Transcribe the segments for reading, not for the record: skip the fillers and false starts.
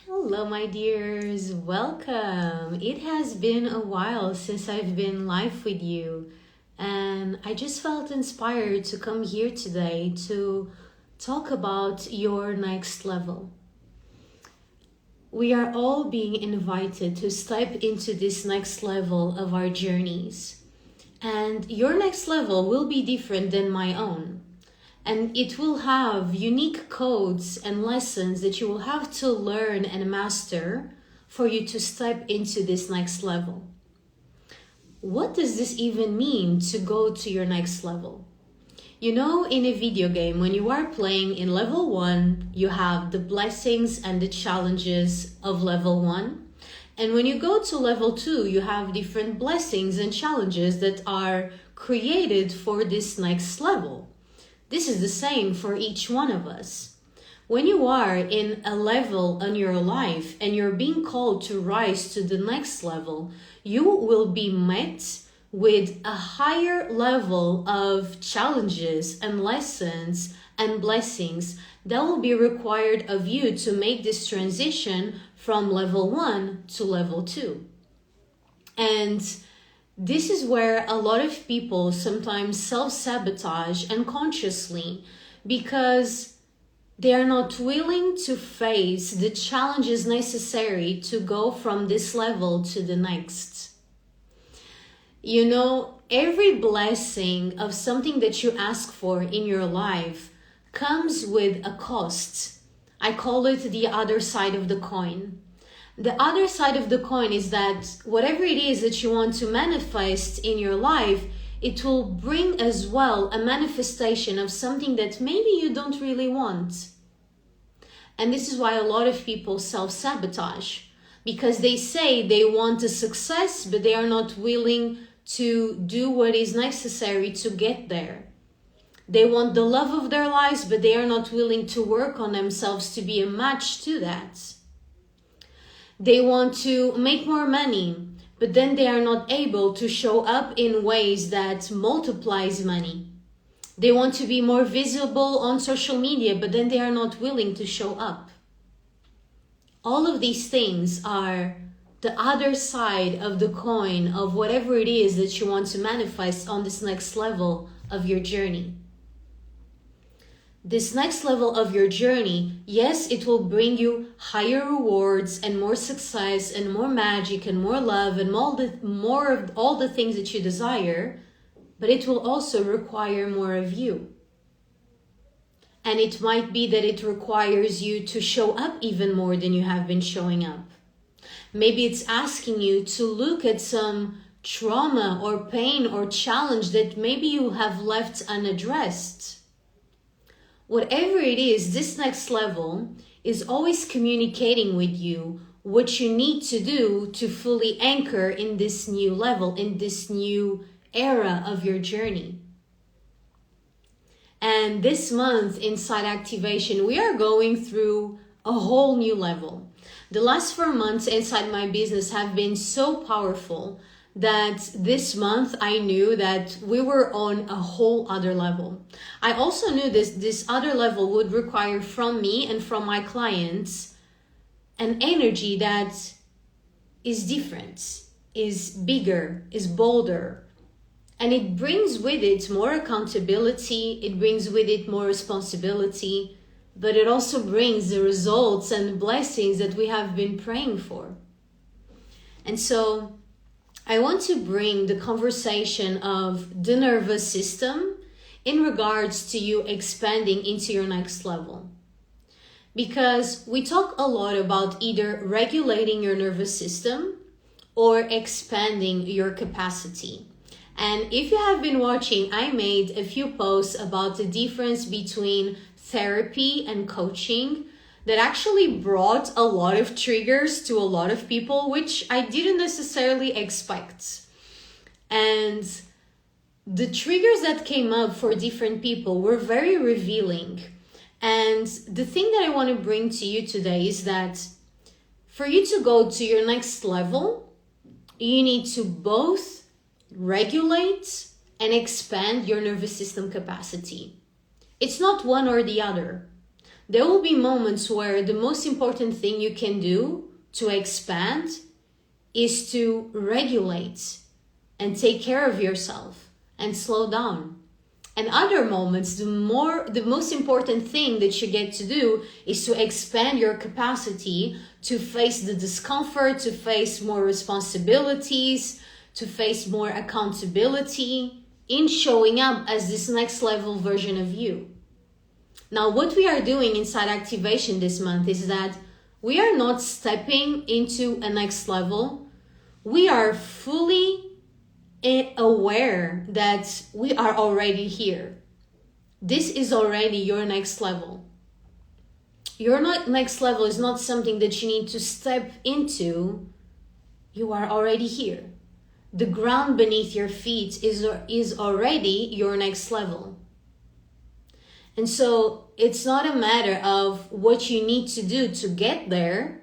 Hello, my dears. Welcome. It has been a while since I've been live with you, and I just felt inspired to come here today to talk about your next level. We are all being invited to step into this next level of our journeys, and your next level will be different than my own. And it will have unique codes and lessons that you will have to learn and master for you to step into this next level. What does this even mean to go to your next level? You know, in a video game, when you are playing in level 1, you have the blessings and the challenges of level 1. And when you go to level 2, you have different blessings and challenges that are created for this next level. This is the same for each one of us. When you are in a level in your life and you're being called to rise to the next level, you will be met with a higher level of challenges and lessons and blessings that will be required of you to make this transition from level 1 to level 2. And this is where a lot of people sometimes self-sabotage unconsciously because they are not willing to face the challenges necessary to go from this level to the next. You know, every blessing of something that you ask for in your life comes with a cost. I call it the other side of the coin. The other side of the coin is that whatever it is that you want to manifest in your life, it will bring as well a manifestation of something that maybe you don't really want. And this is why a lot of people self-sabotage, because they say they want a success, but they are not willing to do what is necessary to get there. They want the love of their lives, but they are not willing to work on themselves to be a match to that. They want to make more money, but then they are not able to show up in ways that multiplies money. They want to be more visible on social media, but then they are not willing to show up. All of these things are the other side of the coin of whatever it is that you want to manifest on this next level of your journey. This next level of your journey, yes, it will bring you higher rewards and more success and more magic and more love and more of all the things that you desire, but it will also require more of you. And it might be that it requires you to show up even more than you have been showing up. Maybe it's asking you to look at some trauma or pain or challenge that maybe you have left unaddressed. Whatever it is, this next level is always communicating with you what you need to do to fully anchor in this new level, in this new era of your journey. And this month inside Activation, we are going through a whole new level. The last 4 months inside my business have been so powerful that this month I knew that we were on a whole other level. I also knew this other level would require from me and from my clients an energy that is different, is bigger, is bolder. And it brings with it more accountability, it brings with it more responsibility, but it also brings the results and blessings that we have been praying for. And so I want to bring the conversation of the nervous system in regards to you expanding into your next level. Because we talk a lot about either regulating your nervous system or expanding your capacity. And if you have been watching, I made a few posts about the difference between therapy and coaching that actually brought a lot of triggers to a lot of people, which I didn't necessarily expect. And the triggers that came up for different people were very revealing. And the thing that I want to bring to you today is that for you to go to your next level, you need to both regulate and expand your nervous system capacity. It's not one or the other. There will be moments where the most important thing you can do to expand is to regulate and take care of yourself and slow down. And other moments, the most important thing that you get to do is to expand your capacity to face the discomfort, to face more responsibilities, to face more accountability in showing up as this next level version of you. Now, what we are doing inside activation this month is that we are not stepping into a next level. We are fully aware that we are already here. This is already your next level. Your next level is not something that you need to step into. You are already here. The ground beneath your feet is already your next level. And so it's not a matter of what you need to do to get there,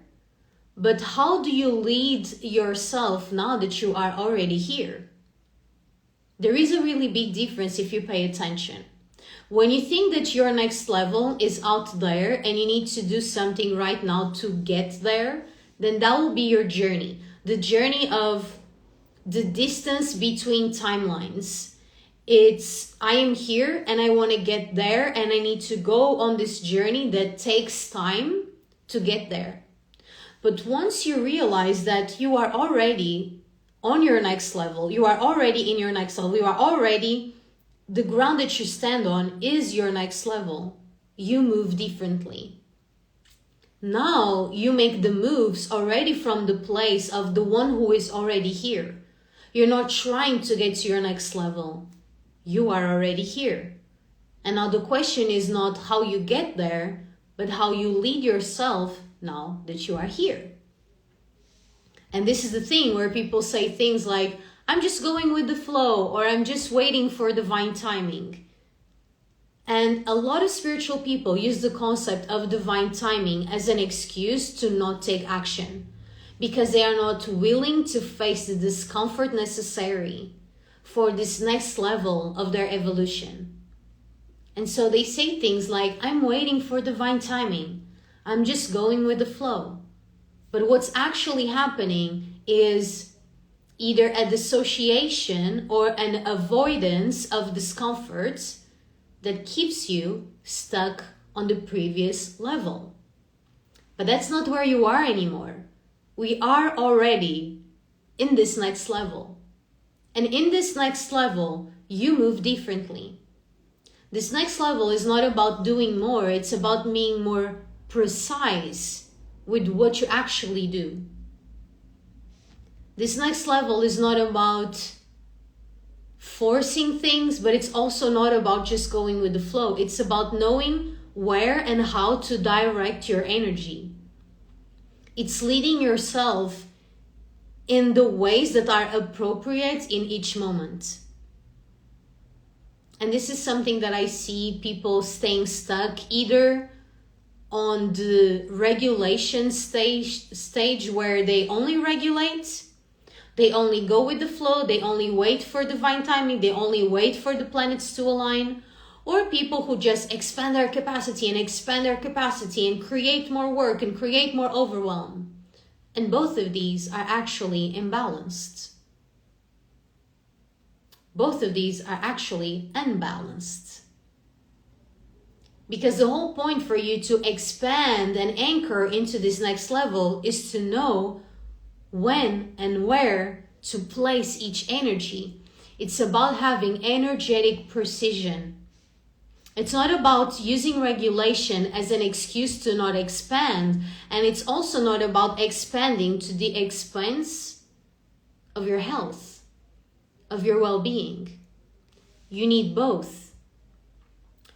but how do you lead yourself now that you are already here? There is a really big difference if you pay attention. When you think that your next level is out there and you need to do something right now to get there, then that will be your journey. The journey of the distance between timelines. It's, I am here and I want to get there and I need to go on this journey that takes time to get there. But once you realize that you are already on your next level, you are already in your next level, you are already, the ground that you stand on is your next level, you move differently. Now you make the moves already from the place of the one who is already here. You're not trying to get to your next level. You are already here. And now the question is not how you get there, but how you lead yourself now that you are here. And this is the thing where people say things like, I'm just going with the flow, or I'm just waiting for divine timing. And a lot of spiritual people use the concept of divine timing as an excuse to not take action, because they are not willing to face the discomfort necessary for this next level of their evolution. And so they say things like, I'm waiting for divine timing. I'm just going with the flow. But what's actually happening is either a dissociation or an avoidance of discomfort that keeps you stuck on the previous level. But that's not where you are anymore. We are already in this next level. And in this next level, you move differently. This next level is not about doing more, it's about being more precise with what you actually do. This next level is not about forcing things, but it's also not about just going with the flow. It's about knowing where and how to direct your energy. It's leading yourself in the ways that are appropriate in each moment. And this is something that I see people staying stuck either on the regulation stage where they only regulate, they only go with the flow, they only wait for divine timing, they only wait for the planets to align, or people who just expand their capacity and create more work and create more overwhelm. And both of these are actually imbalanced. Both of these are actually unbalanced. Because the whole point for you to expand and anchor into this next level is to know when and where to place each energy. It's about having energetic precision. It's not about using regulation as an excuse to not expand, and it's also not about expanding to the expense of your health, of your well-being. You need both.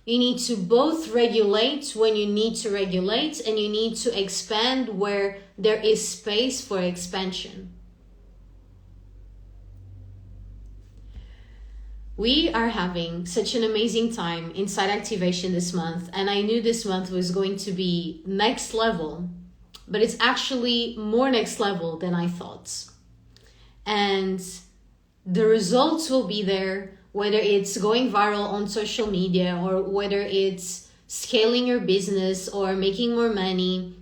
You need to both regulate when you need to regulate, and you need to expand where there is space for expansion. We are having such an amazing time inside activation this month, and I knew this month was going to be next level, but it's actually more next level than I thought. And the results will be there, whether it's going viral on social media or whether it's scaling your business or making more money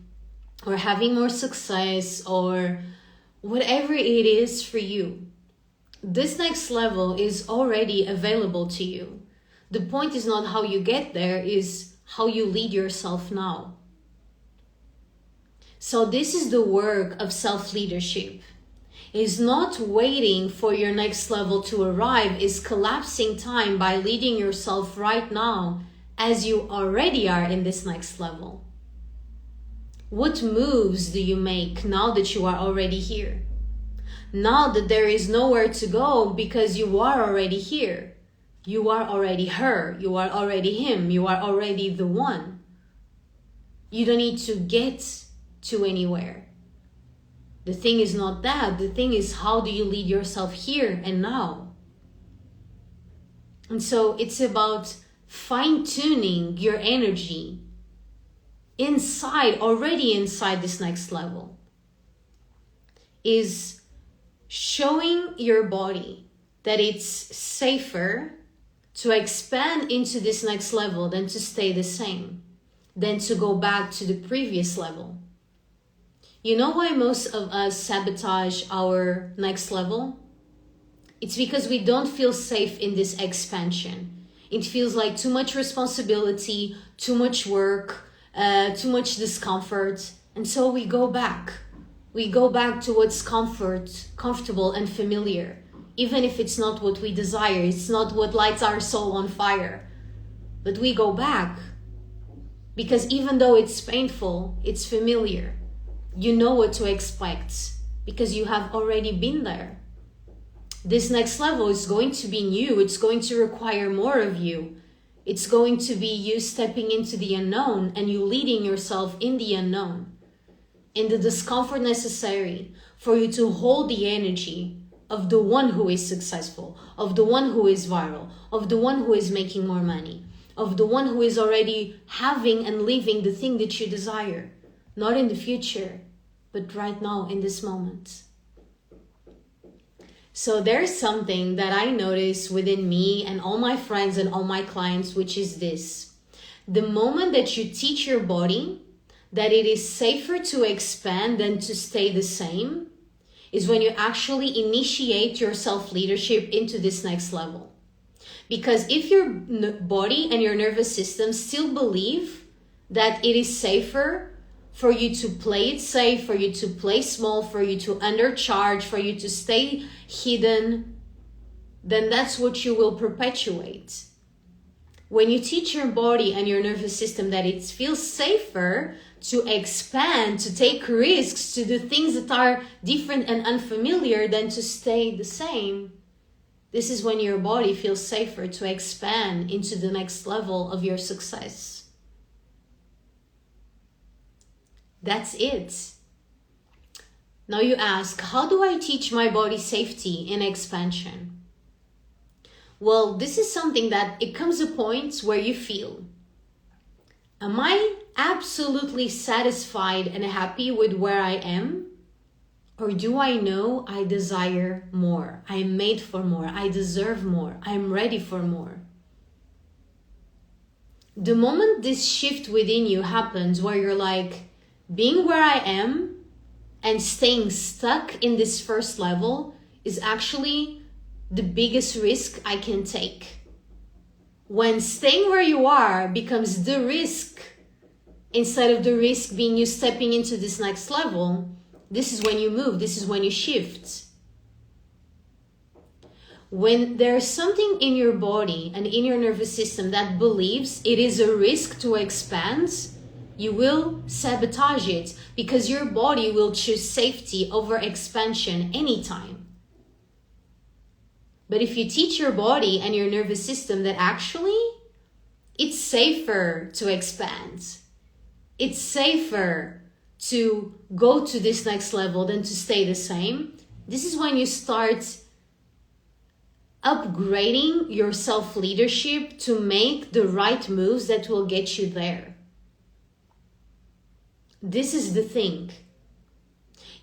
or having more success or whatever it is for you. This next level is already available to you. The point is not how you get there, is how you lead yourself now. So this is the work of self-leadership. Is not waiting for your next level to arrive, is collapsing time by leading yourself right now as you already are in this next level. What moves do you make now that you are already here? Now that there is nowhere to go because you are already here. You are already her. You are already him. You are already the one. You don't need to get to anywhere. The thing is not that. The thing is, how do you lead yourself here and now? And so it's about fine-tuning your energy already inside this next level. Is showing your body that it's safer to expand into this next level than to stay the same, than to go back to the previous level. You know why most of us sabotage our next level? It's because we don't feel safe in this expansion. It feels like too much responsibility, too much work, too much discomfort. And so we go back. We go back to what's comfortable and familiar. Even if it's not what we desire, it's not what lights our soul on fire. But we go back. Because even though it's painful, it's familiar. You know what to expect because you have already been there. This next level is going to be new. It's going to require more of you. It's going to be you stepping into the unknown and you leading yourself in the unknown, in the discomfort necessary for you to hold the energy of the one who is successful, of the one who is viral, of the one who is making more money, of the one who is already having and living the thing that you desire. Not in the future, but right now in this moment. So there's something that I notice within me and all my friends and all my clients, which is this. The moment that you teach your body that it is safer to expand than to stay the same is when you actually initiate your self-leadership into this next level. Because if your body and your nervous system still believe that it is safer for you to play it safe, for you to play small, for you to undercharge, for you to stay hidden, then that's what you will perpetuate. When you teach your body and your nervous system that it feels safer to expand, to take risks, to do things that are different and unfamiliar than to stay the same, this is when your body feels safer to expand into the next level of your success. That's it. Now you ask, how do I teach my body safety in expansion? Well, this is something that it comes a point where you feel, am I absolutely satisfied and happy with where I am? Or do I know I desire more? I am made for more. I deserve more. I'm ready for more. The moment this shift within you happens where you're like, being where I am and staying stuck in this first level is actually the biggest risk I can take. When staying where you are becomes the risk, instead of the risk being you stepping into this next level, this is when you move, this is when you shift. When there's something in your body and in your nervous system that believes it is a risk to expand, you will sabotage it because your body will choose safety over expansion anytime. But if you teach your body and your nervous system that actually it's safer to expand, it's safer to go to this next level than to stay the same, this is when you start upgrading your self-leadership to make the right moves that will get you there. This is the thing.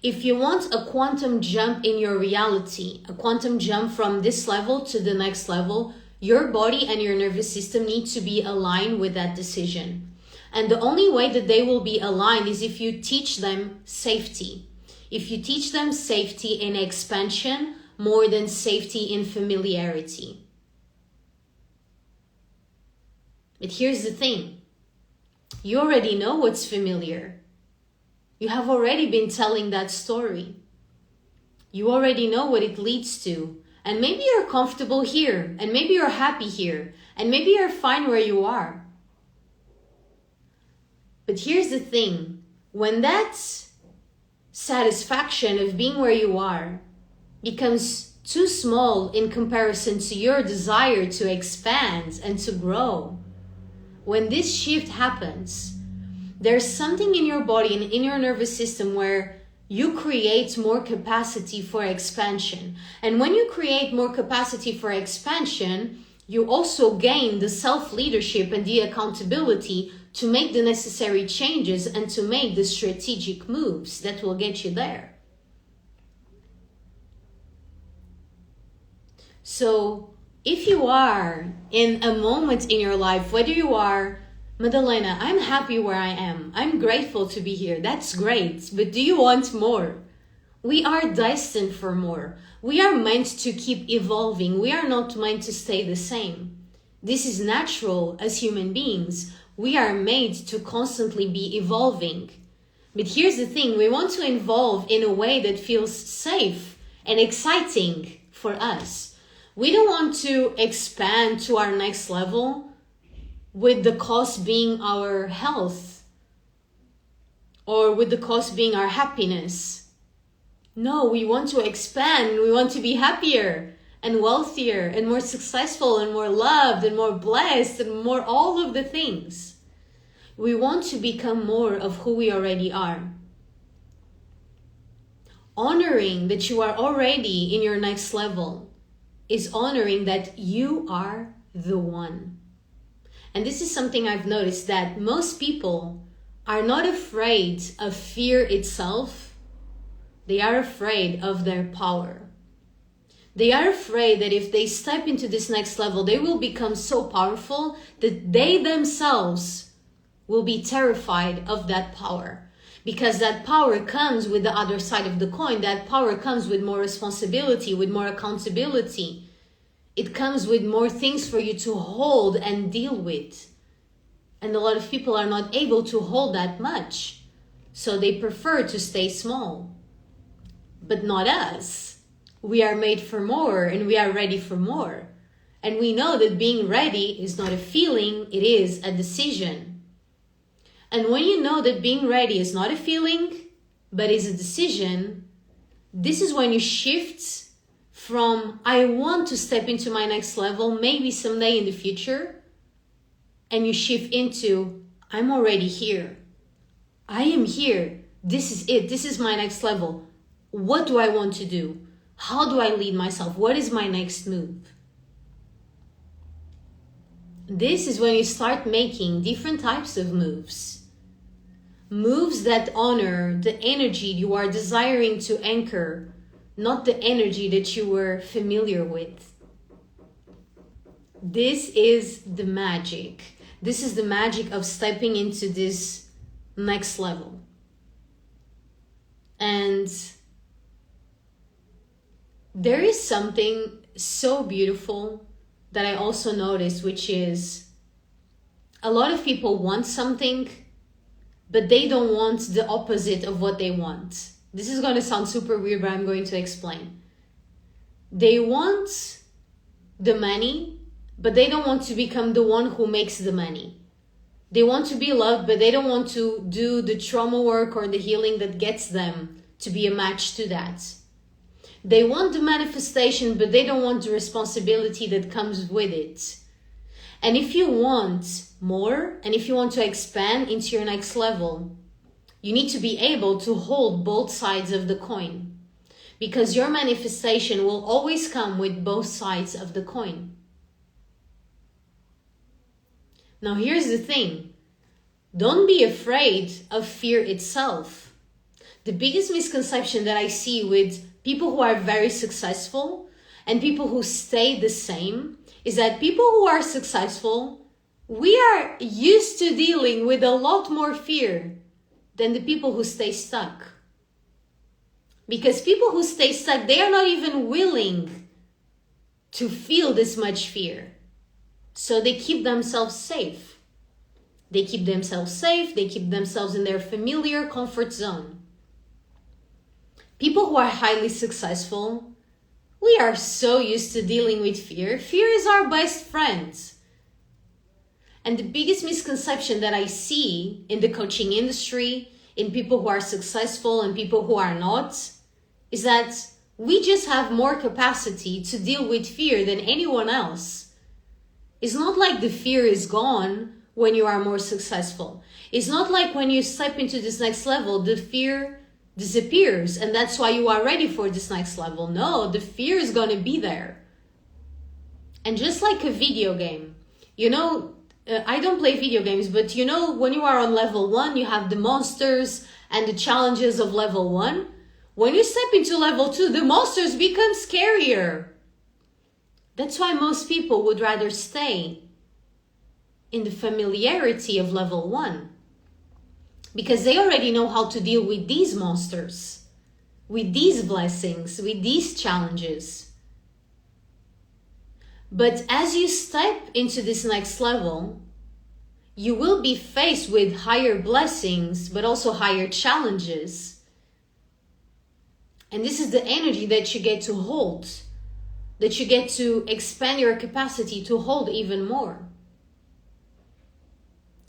If you want a quantum jump in your reality, a quantum jump from this level to the next level, your body and your nervous system need to be aligned with that decision. And the only way that they will be aligned is if you teach them safety. If you teach them safety in expansion more than safety in familiarity. But here's the thing. You already know what's familiar. You have already been telling that story. You already know what it leads to. And maybe you're comfortable here. And maybe you're happy here. And maybe you're fine where you are. But here's the thing. When that satisfaction of being where you are becomes too small in comparison to your desire to expand and to grow, when this shift happens, there's something in your body and in your nervous system where you create more capacity for expansion. And when you create more capacity for expansion, you also gain the self-leadership and the accountability to make the necessary changes and to make the strategic moves that will get you there. So if you are in a moment in your life, whether you are, Madalena, I'm happy where I am. I'm grateful to be here. That's great. But do you want more? We are destined for more. We are meant to keep evolving. We are not meant to stay the same. This is natural as human beings. We are made to constantly be evolving. But here's the thing. We want to evolve in a way that feels safe and exciting for us. We don't want to expand to our next level with the cost being our health or with the cost being our happiness. No, we want to expand. We want to be happier and wealthier and more successful and more loved and more blessed and more all of the things. We want to become more of who we already are. Honoring that you are already in your next level is honoring that you are the one. And this is something I've noticed, that most people are not afraid of fear itself. They are afraid of their power. They are afraid that if they step into this next level, they will become so powerful that they themselves will be terrified of that power. Because that power comes with the other side of the coin. That power comes with more responsibility, with more accountability. It comes with more things for you to hold and deal with. And a lot of people are not able to hold that much. So they prefer to stay small. But not us. We are made for more and we are ready for more. And we know that being ready is not a feeling, it is a decision. And when you know that being ready is not a feeling, but is a decision, this is when you shift from, I want to step into my next level, maybe someday in the future, and you shift into, I'm already here. I am here. This is it. This is my next level. What do I want to do? How do I lead myself? What is my next move? This is when you start making different types of moves. Moves that honor the energy you are desiring to anchor, not the energy that you were familiar with. This is the magic. This is the magic of stepping into this next level. And there is something so beautiful that I also noticed, which is a lot of people want something, but they don't want the opposite of what they want. This is going to sound super weird, but I'm going to explain. They want the money, but they don't want to become the one who makes the money. They want to be loved, but they don't want to do the trauma work or the healing that gets them to be a match to that. They want the manifestation, but they don't want the responsibility that comes with it. And if you want more, and if you want to expand into your next level, you need to be able to hold both sides of the coin. Because your manifestation will always come with both sides of the coin. Now here's the thing. Don't be afraid of fear itself. The biggest misconception that I see with people who are very successful and people who stay the same is that people who are successful, we are used to dealing with a lot more fear than the people who stay stuck. Because people who stay stuck, they are not even willing to feel this much fear. So they keep themselves safe. They keep themselves safe. They keep themselves in their familiar comfort zone. People who are highly successful, we are so used to dealing with fear. Fear is our best friend. And the biggest misconception that I see in the coaching industry, in people who are successful and people who are not, is that we just have more capacity to deal with fear than anyone else. It's not like the fear is gone when you are more successful. It's not like when you step into this next level, the fear disappears and that's why you are ready for this next level. No, the fear is going to be there. And just like a video game, I don't play video games, but when you are on level 1, you have the monsters and the challenges of level 1. When you step into level 2, the monsters become scarier. That's why most people would rather stay in the familiarity of level 1. Because they already know how to deal with these monsters, with these blessings, with these challenges. But as you step into this next level, you will be faced with higher blessings, but also higher challenges. And this is the energy that you get to hold, that you get to expand your capacity to hold even more.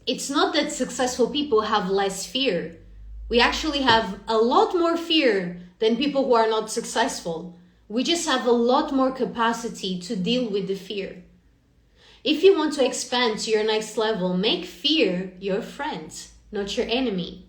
It's not that successful people have less fear. We actually have a lot more fear than people who are not successful. We just have a lot more capacity to deal with the fear. If you want to expand to your next level, make fear your friend, not your enemy.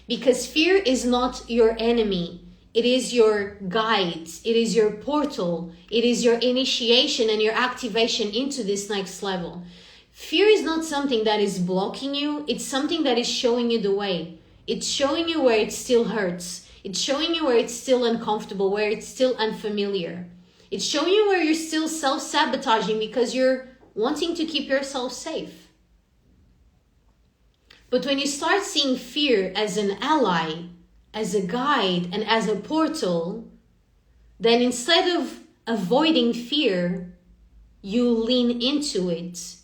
Because fear is not your enemy. It is your guide. It is your portal. It is your initiation and your activation into this next level. Fear is not something that is blocking you. It's something that is showing you the way. It's showing you where it still hurts. It's showing you where it's still uncomfortable, where it's still unfamiliar. It's showing you where you're still self-sabotaging because you're wanting to keep yourself safe. But when you start seeing fear as an ally, as a guide, and as a portal, then instead of avoiding fear, you lean into it.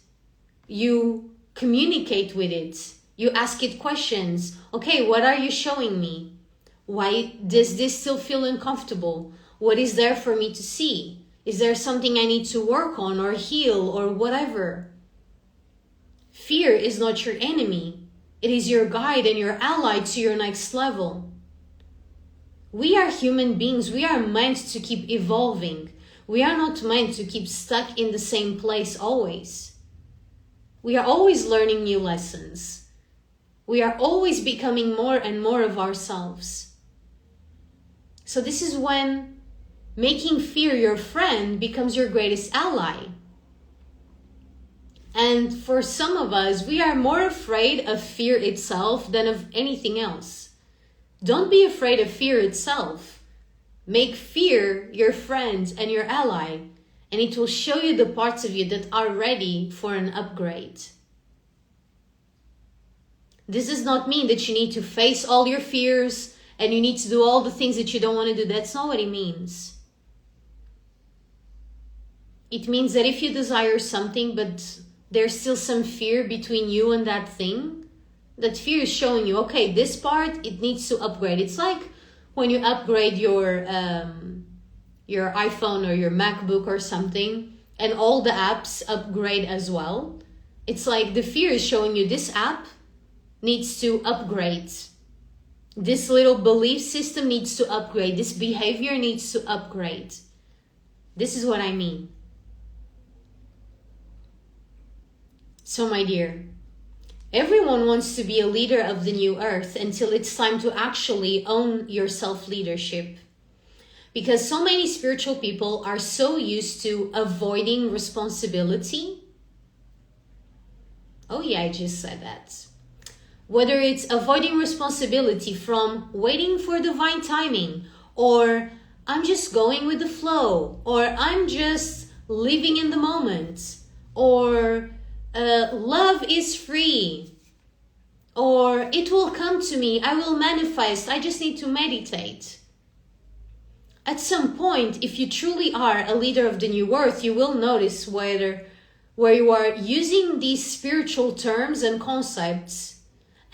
You communicate with it. You ask it questions. Okay, what are you showing me? Why does this still feel uncomfortable? What is there for me to see? Is there something I need to work on or heal or whatever? Fear is not your enemy. It is your guide and your ally to your next level. We are human beings. We are meant to keep evolving. We are not meant to keep stuck in the same place always. We are always learning new lessons. We are always becoming more and more of ourselves. So this is when making fear your friend becomes your greatest ally. And for some of us, we are more afraid of fear itself than of anything else. Don't be afraid of fear itself. Make fear your friend and your ally, and it will show you the parts of you that are ready for an upgrade. This does not mean that you need to face all your fears and you need to do all the things that you don't want to do. That's not what it means. It means that if you desire something, but there's still some fear between you and that thing, that fear is showing you, okay, this part, it needs to upgrade. It's like when you upgrade your iPhone or your MacBook or something, and all the apps upgrade as well. It's like the fear is showing you this app needs to upgrade. This little belief system needs to upgrade. This behavior needs to upgrade. This is what I mean. So my dear, everyone wants to be a leader of the new earth until it's time to actually own your self-leadership. Because so many spiritual people are so used to avoiding responsibility. Oh yeah, I just said that. Whether it's avoiding responsibility from waiting for divine timing, or I'm just going with the flow, or I'm just living in the moment, or love is free, or it will come to me, I will manifest, I just need to meditate. At some point, if you truly are a leader of the new earth, you will notice where you are using these spiritual terms and concepts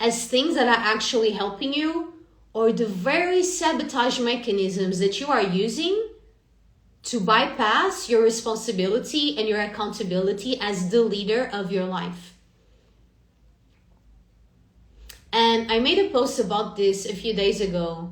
as things that are actually helping you, or the very sabotage mechanisms that you are using to bypass your responsibility and your accountability as the leader of your life. And I made a post about this a few days ago,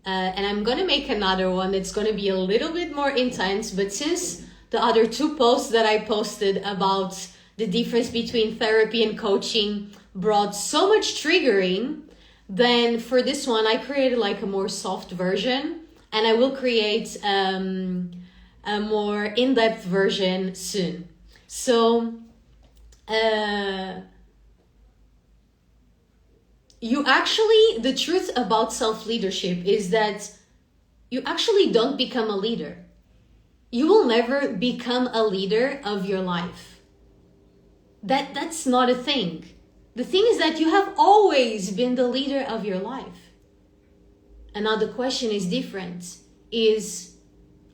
and I'm going to make another one that's going to be a little bit more intense, but since the other two posts that I posted about the difference between therapy and coaching brought so much triggering, then for this one I created like a more soft version, and I will create a more in-depth version soon. So the truth about self-leadership is that you actually don't become a leader. You will never become a leader of your life. That's not a thing. The thing is that you have always been the leader of your life. And now the question is different,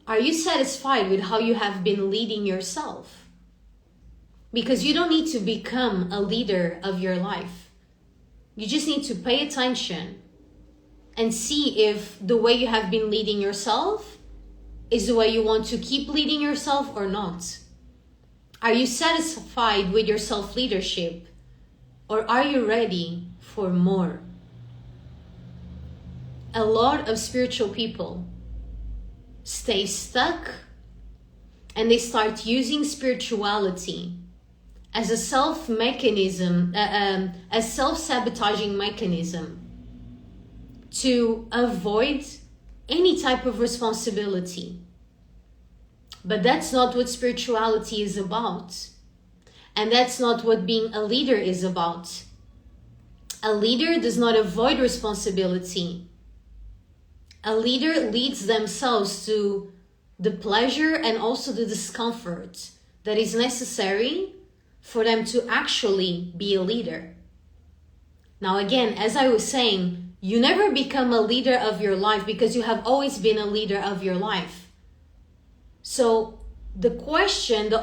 are you satisfied with how you have been leading yourself? Because you don't need to become a leader of your life. You just need to pay attention and see if the way you have been leading yourself is the way you want to keep leading yourself or not. Are you satisfied with your self-leadership, or are you ready for more? A lot of spiritual people stay stuck and they start using spirituality as a self-sabotaging mechanism to avoid any type of responsibility. But that's not what spirituality is about. And that's not what being a leader is about. A leader does not avoid responsibility. A leader leads themselves to the pleasure and also the discomfort that is necessary for them to actually be a leader. Now again, as I was saying, you never become a leader of your life because you have always been a leader of your life. So the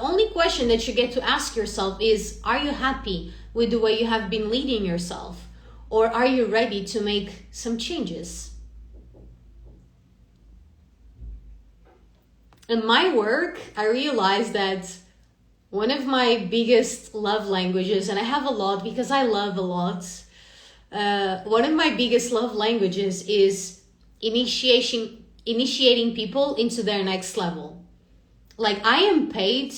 only question that you get to ask yourself is, are you happy with the way you have been leading yourself? Or are you ready to make some changes? In my work, I realized that one of my biggest love languages, and I have a lot because I love a lot, one of my biggest love languages is initiating people into their next level. Like, I am paid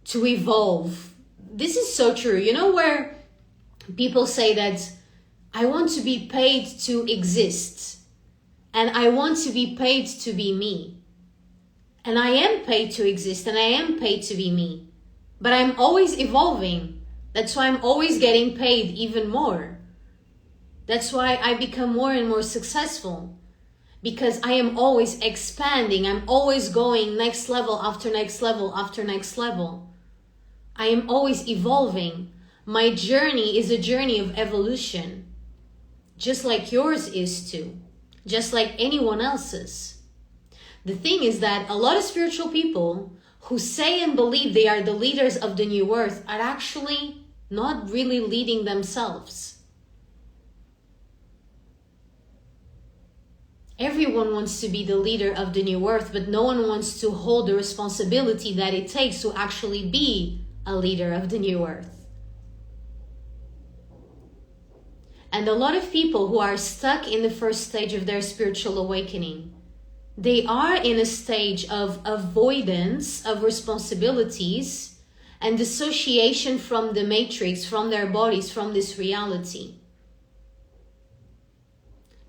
to evolve. This is so true. You know, where people say that I want to be paid to exist and I want to be paid to be me. And I am paid to exist and I am paid to be me. But I'm always evolving. That's why I'm always getting paid even more. That's why I become more and more successful. Because I am always expanding. I'm always going next level after next level after next level. I am always evolving. My journey is a journey of evolution. Just like yours is too. Just like anyone else's. The thing is that a lot of spiritual people who say and believe they are the leaders of the new earth are actually not really leading themselves. Everyone wants to be the leader of the new earth, but no one wants to hold the responsibility that it takes to actually be a leader of the new earth. And a lot of people who are stuck in the first stage of their spiritual awakening, they are in a stage of avoidance of responsibilities and dissociation from the matrix, from their bodies, from this reality.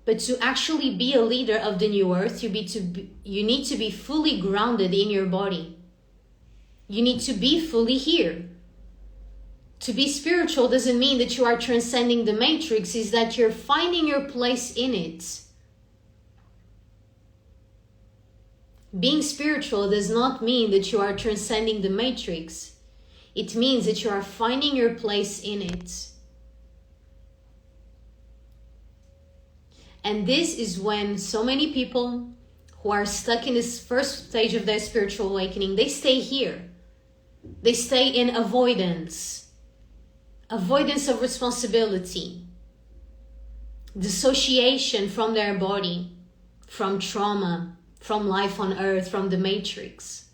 But to actually be a leader of the new earth, you need to be fully grounded in your body. You need to be fully here. To be spiritual doesn't mean that you are transcending the matrix, it's that you're finding your place in it. Being spiritual does not mean that you are transcending the matrix. It means that you are finding your place in it. And this is when so many people who are stuck in this first stage of their spiritual awakening, they stay here. They stay in avoidance of responsibility, dissociation from their body, from trauma, from life on earth, from the matrix.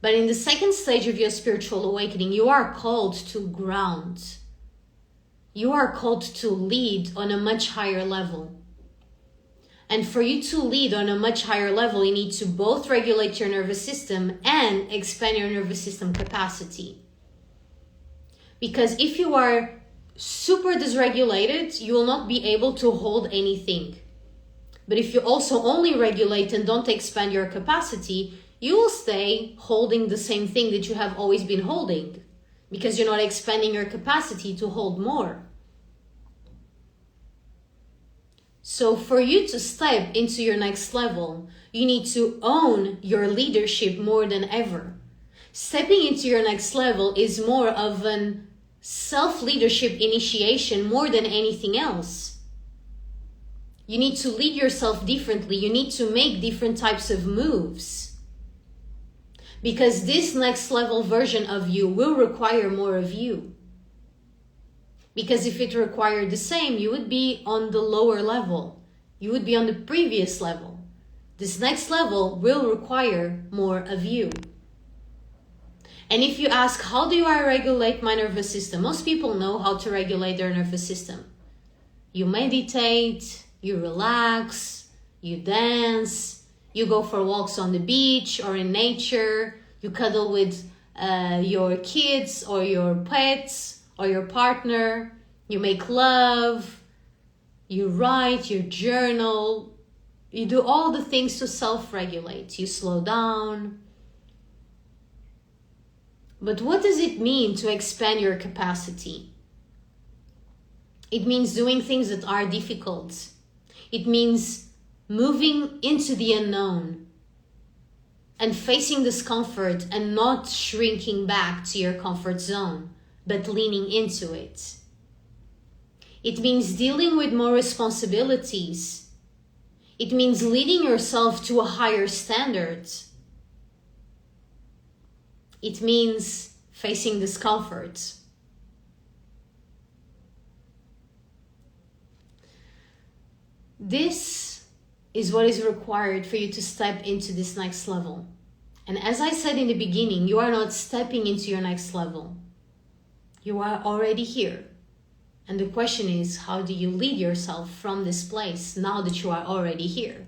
But in the second stage of your spiritual awakening, you are called to ground. You are called to lead on a much higher level. And for you to lead on a much higher level, you need to both regulate your nervous system and expand your nervous system capacity. Because if you are super dysregulated, you will not be able to hold anything. But if you also only regulate and don't expand your capacity, you will stay holding the same thing that you have always been holding, because you're not expanding your capacity to hold more. So for you to step into your next level, you need to own your leadership more than ever. Stepping into your next level is more of an self-leadership initiation more than anything else. You need to lead yourself differently. You need to make different types of moves. Because this next level version of you will require more of you. Because if it required the same, you would be on the lower level. You would be on the previous level. This next level will require more of you. And if you ask, how do I regulate my nervous system? Most people know how to regulate their nervous system. You meditate, you relax, you dance, you go for walks on the beach or in nature, you cuddle with your kids or your pets, or your partner, you make love, you write, you journal, you do all the things to self-regulate, you slow down. But what does it mean to expand your capacity? It means doing things that are difficult. It means moving into the unknown and facing discomfort and not shrinking back to your comfort zone, but leaning into it. It means dealing with more responsibilities. It means leading yourself to a higher standard. It means facing discomfort. This is what is required for you to step into this next level. And as I said in the beginning, you are not stepping into your next level. You are already here. And the question is, how do you lead yourself from this place now that you are already here?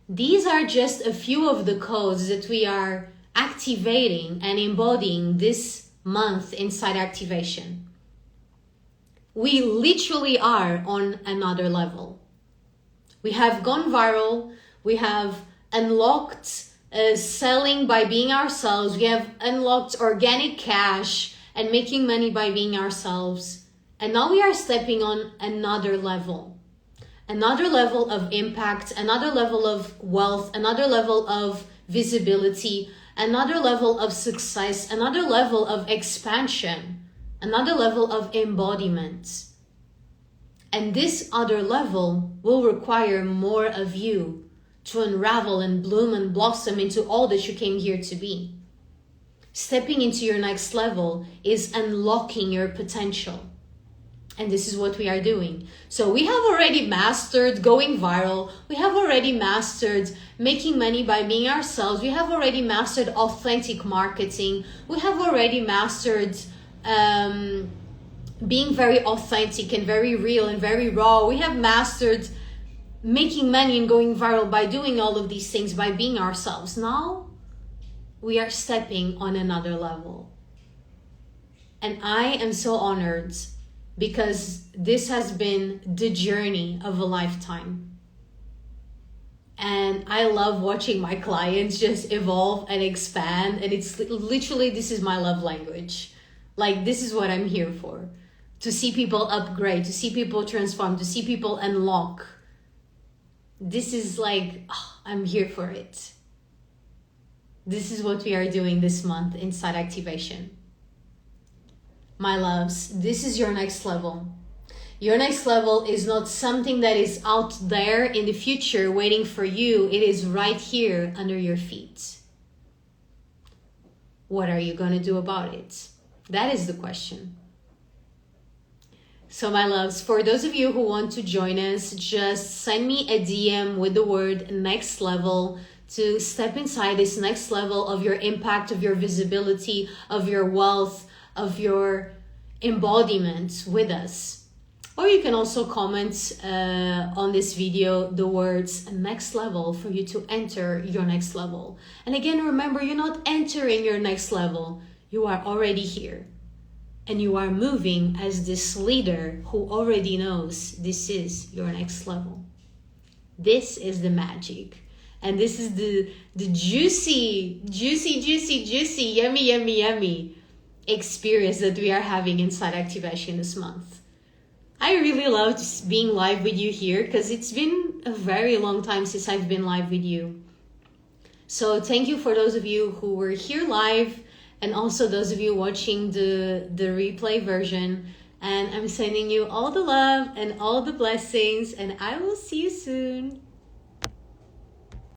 These are just a few of the codes that we are activating and embodying this month inside activation. We literally are on another level. We have gone viral. We have unlocked selling by being ourselves. We have unlocked organic cash and making money by being ourselves. And now we are stepping on another level of impact, another level of wealth, another level of visibility, another level of success, another level of expansion, another level of embodiment. And this other level will require more of you to unravel and bloom and blossom into all that you came here to be. Stepping into your next level is unlocking your potential. And this is what we are doing. So we have already mastered going viral. We have already mastered making money by being ourselves. We have already mastered authentic marketing. We have already mastered being very authentic and very real and very raw. We have mastered making money and going viral by doing all of these things, by being ourselves. Now we are stepping on another level. And I am so honored, because this has been the journey of a lifetime. And I love watching my clients just evolve and expand. And it's literally, this is my love language. Like, this is what I'm here for. To see people upgrade, to see people transform, to see people unlock. This is like, I'm here for it. This is what we are doing this month inside activation. My loves, this is your next level. Your next level is not something that is out there in the future waiting for you. It is right here under your feet. What are you going to do about it? That is the question. So my loves, for those of you who want to join us, just send me a DM with the word next level to step inside this next level of your impact, of your visibility, of your wealth, of your embodiment with us. Or you can also comment on this video the words next level for you to enter your next level. And again, remember, you're not entering your next level. You are already here. And you are moving as this leader who already knows this is your next level. This is the magic. And this is the juicy, yummy experience that we are having inside Activation this month. I really love just being live with you here because it's been a very long time since I've been live with you. So thank you for those of you who were here live and also those of you watching the replay version. And I'm sending you all the love and all the blessings, and I will see you soon.